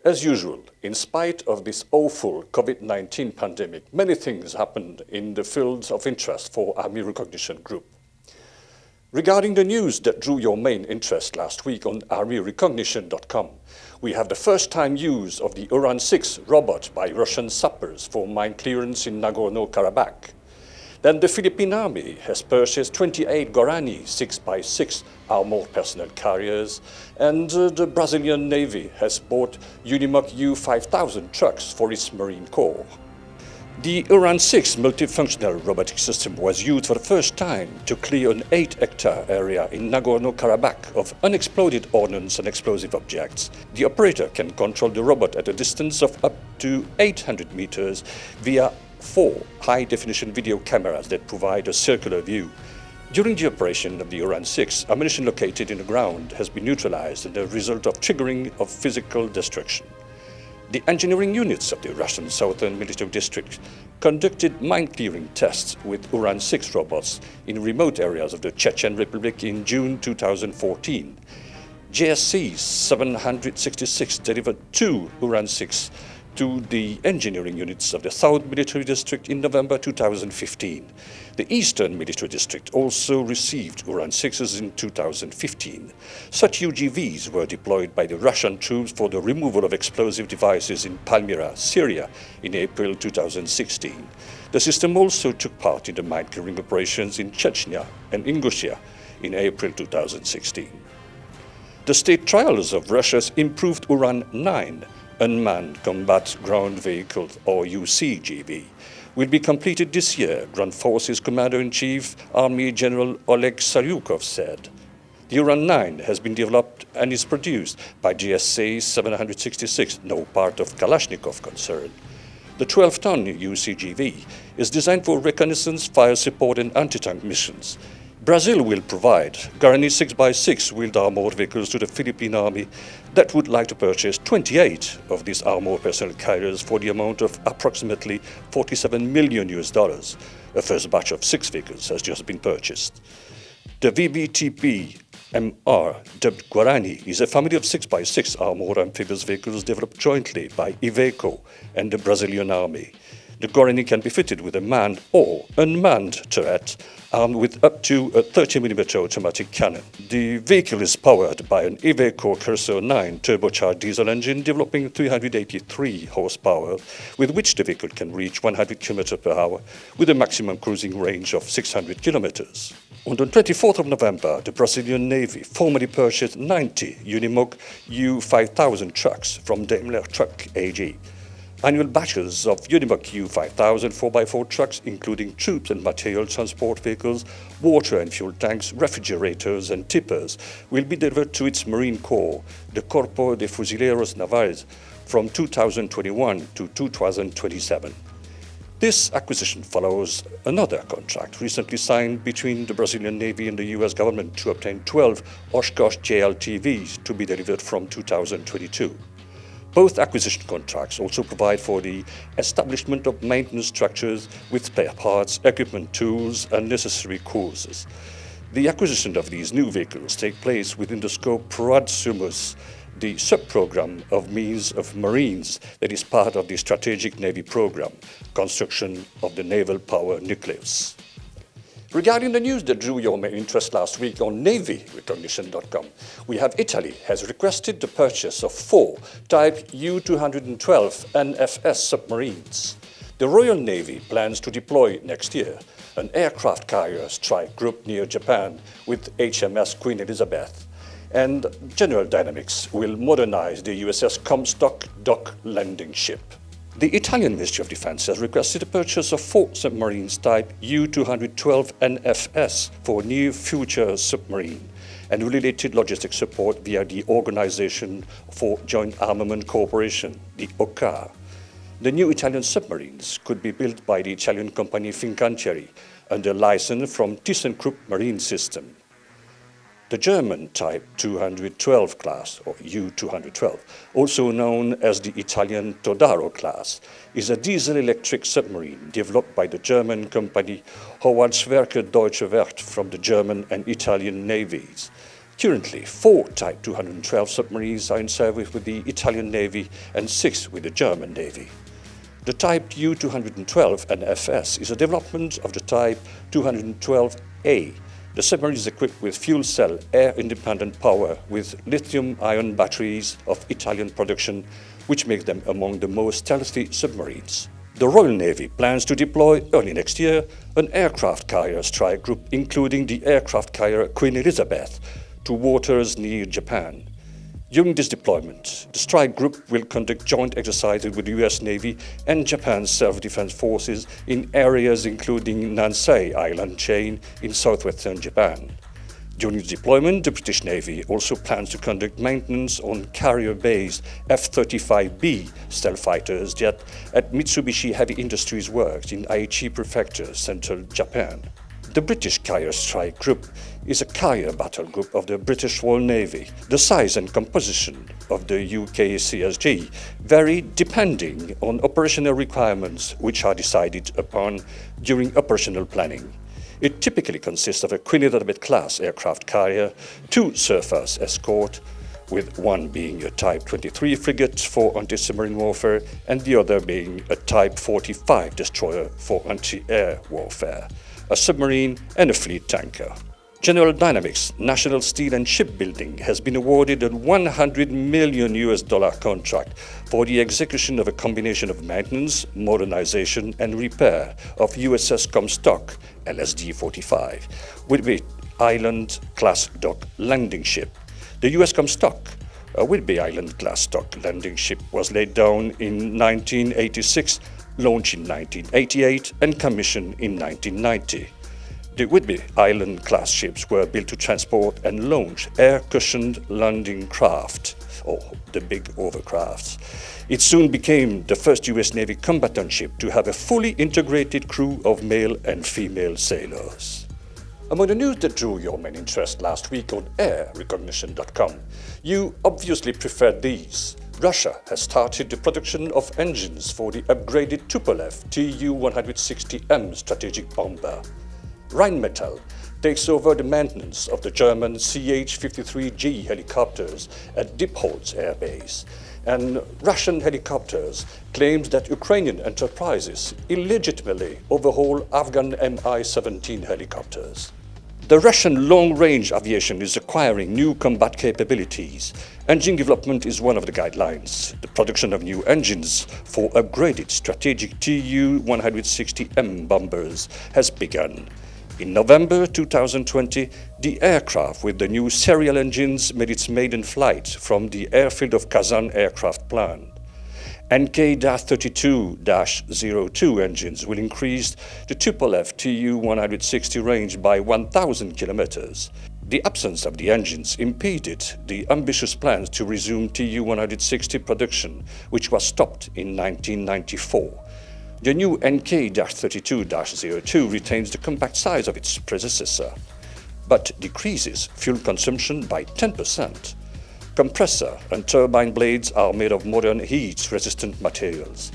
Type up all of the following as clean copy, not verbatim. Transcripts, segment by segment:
As usual, in spite of this awful COVID-19 pandemic, many things happened in the fields of interest for Army Recognition Group. Regarding the news that drew your main interest last week on armyrecognition.com, we have the first-time use of the Uran-6 robot by Russian sappers for mine clearance in Nagorno-Karabakh. Then the Philippine Army has purchased 28 Guarani 6x6 armored personnel carriers, and the Brazilian Navy has bought Unimog U5000 trucks for its Marine Corps. The Uran-6 multifunctional robotic system was used for the first time to clear an 8-hectare area in Nagorno-Karabakh of unexploded ordnance and explosive objects. The operator can control the robot at a distance of up to 800 meters via 4 high-definition video cameras that provide a circular view. During the operation of the Uran-6, ammunition located in the ground has been neutralized as a result of triggering of physical destruction. The engineering units of the Russian Southern Military District conducted mine-clearing tests with Uran-6 robots in remote areas of the Chechen Republic in June 2014. JSC 766 delivered 2 Uran-6 to the engineering units of the South Military District in November 2015. The Eastern Military District also received Uran-6s in 2015. Such UGVs were deployed by the Russian troops for the removal of explosive devices in Palmyra, Syria in April 2016. The system also took part in the mine-clearing operations in Chechnya and Ingushetia in April 2016. The state trials of Russia's improved Uran-9 Unmanned Combat Ground Vehicle, or UCGV, will be completed this year, Ground Forces Commander-in-Chief Army General Oleg Saryukov said. The Uran-9 has been developed and is produced by GSA 766, no part of Kalashnikov concern. The 12-ton UCGV is designed for reconnaissance, fire support and anti-tank missions. Brazil will provide Guarani 6x6 wheeled armored vehicles to the Philippine Army that would like to purchase 28 of these armored personnel carriers for the amount of approximately $47 million. A first batch of 6 vehicles has just been purchased. The VBTP-MR, dubbed Guarani, is a family of 6x6 armored amphibious vehicles developed jointly by Iveco and the Brazilian Army. The Guarani can be fitted with a manned or unmanned turret armed with up to a 30mm automatic cannon. The vehicle is powered by an Iveco Cursor 9 turbocharged diesel engine developing 383 horsepower, with which the vehicle can reach 100 km per hour with a maximum cruising range of 600 km. On the 24th of November, the Brazilian Navy formally purchased 90 Unimog U5000 trucks from Daimler Truck AG. Annual batches of Unimog U5000 4x4 trucks, including troops and material transport vehicles, water and fuel tanks, refrigerators and tippers, will be delivered to its Marine Corps, the Corpo de Fuzileros Navales, from 2021 to 2027. This acquisition follows another contract recently signed between the Brazilian Navy and the US government to obtain 12 Oshkosh JLTVs to be delivered from 2022. Both acquisition contracts also provide for the establishment of maintenance structures with spare parts, equipment, tools, and necessary courses. The acquisition of these new vehicles take place within the scope Proadsumus, the sub-program of means of Marines that is part of the Strategic Navy Program, construction of the naval power nucleus. Regarding the news that drew your main interest last week on NavyRecognition.com, we have Italy has requested the purchase of 4 Type U212 NFS submarines. The Royal Navy plans to deploy next year an aircraft carrier strike group near Japan with HMS Queen Elizabeth, and General Dynamics will modernize the USS Comstock dock landing ship. The Italian Ministry of Defense has requested the purchase of 4 submarines type U212 NFS for near future submarine and related logistic support via the Organization for Joint Armament Cooperation, the OCCAR. The new Italian submarines could be built by the Italian company Fincantieri under license from ThyssenKrupp Marine System. The German Type 212 class, or U212, also known as the Italian Todaro class, is a diesel-electric submarine developed by the German company Howaldtswerke Deutsche Werft from the German and Italian navies. Currently, 4 Type 212 submarines are in service with the Italian Navy and 6 with the German Navy. The Type U212 NFS is a development of the Type 212A. The submarine is equipped with fuel cell air-independent power with lithium-ion batteries of Italian production, which makes them among the most stealthy submarines. The Royal Navy plans to deploy early next year an aircraft carrier strike group, including the aircraft carrier Queen Elizabeth, to waters near Japan. During this deployment, the strike group will conduct joint exercises with the US Navy and Japan's self-defense forces in areas including Nansei Island chain in southwestern Japan. During the deployment, the British Navy also plans to conduct maintenance on carrier-based F-35B stealth fighters jet at Mitsubishi Heavy Industries Works in Aichi Prefecture, central Japan. The British Carrier Strike Group is a carrier battle group of the British Royal Navy. The size and composition of the UK CSG vary depending on operational requirements, which are decided upon during operational planning. It typically consists of a Queen Elizabeth-class aircraft carrier, 2 surface escort, with one being a Type 23 frigate for anti-submarine warfare and the other being a Type 45 destroyer for anti-air warfare, a submarine and a fleet tanker. General Dynamics National Steel and Shipbuilding has been awarded a $100 million contract for the execution of a combination of maintenance, modernization and repair of USS Comstock LSD-45, Whidbey Island-class dock landing ship. The US Comstock, a Whidbey Island-class dock landing ship, was laid down in 1986, launched in 1988 and commissioned in 1990. The Whidbey Island-class ships were built to transport and launch air-cushioned landing craft, or the big overcrafts. It soon became the first US Navy combatant ship to have a fully integrated crew of male and female sailors. Among the news that drew your main interest last week on airrecognition.com, you obviously preferred these. Russia has started the production of engines for the upgraded Tupolev Tu-160M strategic bomber. Rheinmetall takes over the maintenance of the German CH-53G helicopters at Diepholz Air Base, and Russian helicopters claims that Ukrainian enterprises illegitimately overhaul Afghan Mi-17 helicopters. The Russian long-range aviation is acquiring new combat capabilities. Engine development is one of the guidelines. The production of new engines for upgraded strategic Tu-160M bombers has begun. In November 2020, the aircraft with the new serial engines made its maiden flight from the airfield of Kazan aircraft plant. NK-32-02 engines will increase the Tupolev Tu-160 range by 1,000 kilometers. The absence of the engines impeded the ambitious plans to resume Tu-160 production, which was stopped in 1994. The new NK-32-02 retains the compact size of its predecessor, but decreases fuel consumption by 10%. Compressor and turbine blades are made of modern heat-resistant materials.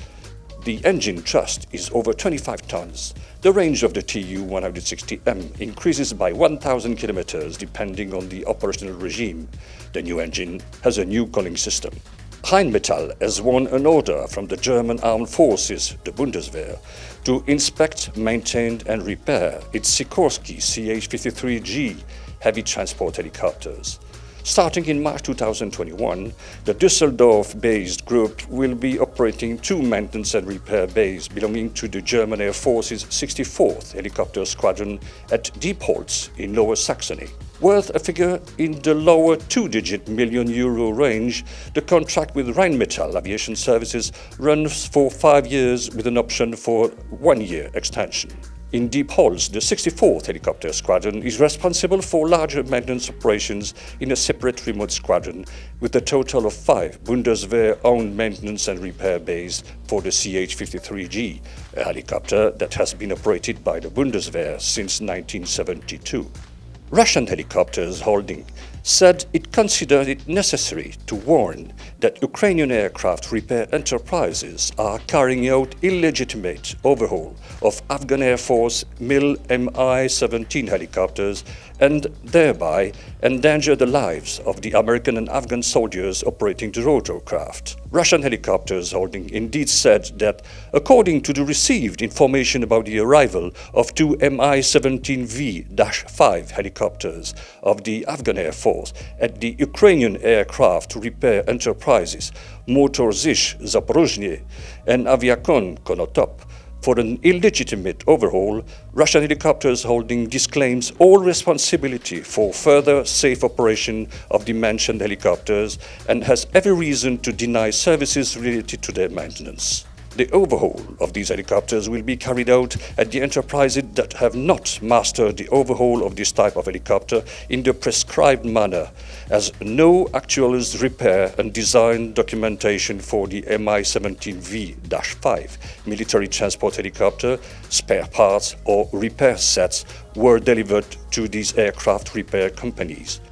The engine thrust is over 25 tons. The range of the Tu-160M increases by 1,000 kilometers depending on the operational regime. The new engine has a new cooling system. Rheinmetall has won an order from the German Armed Forces, the Bundeswehr, to inspect, maintain and repair its Sikorsky CH-53G heavy transport helicopters. Starting in March 2021, the Düsseldorf-based group will be operating 2 maintenance and repair bases belonging to the German Air Force's 64th Helicopter Squadron at Diepholz in Lower Saxony. Worth a figure in the lower 2-digit million euro range, the contract with Rheinmetall Aviation Services runs for 5 years with an option for 1-year extension. In Diepholz, the 64th Helicopter Squadron is responsible for larger maintenance operations in a separate remote squadron, with a total of 5 Bundeswehr-owned maintenance and repair bases for the CH-53G, a helicopter that has been operated by the Bundeswehr since 1972. Russian helicopters holding said it considered it necessary to warn that Ukrainian aircraft repair enterprises are carrying out illegitimate overhaul of Afghan Air Force Mi-17 helicopters and thereby endanger the lives of the American and Afghan soldiers operating the rotorcraft. Russian helicopters holding indeed said that, according to the received information about the arrival of two Mi-17V-5 helicopters of the Afghan Air Force at the Ukrainian aircraft repair enterprises Motorzysh Zaporozhye and Aviakon Konotop, for an illegitimate overhaul, Russian helicopters holding disclaims all responsibility for further safe operation of the mentioned helicopters and has every reason to deny services related to their maintenance. The overhaul of these helicopters will be carried out at the enterprises that have not mastered the overhaul of this type of helicopter in the prescribed manner, as no actual repair and design documentation for the Mi-17V-5 military transport helicopter, spare parts or repair sets were delivered to these aircraft repair companies.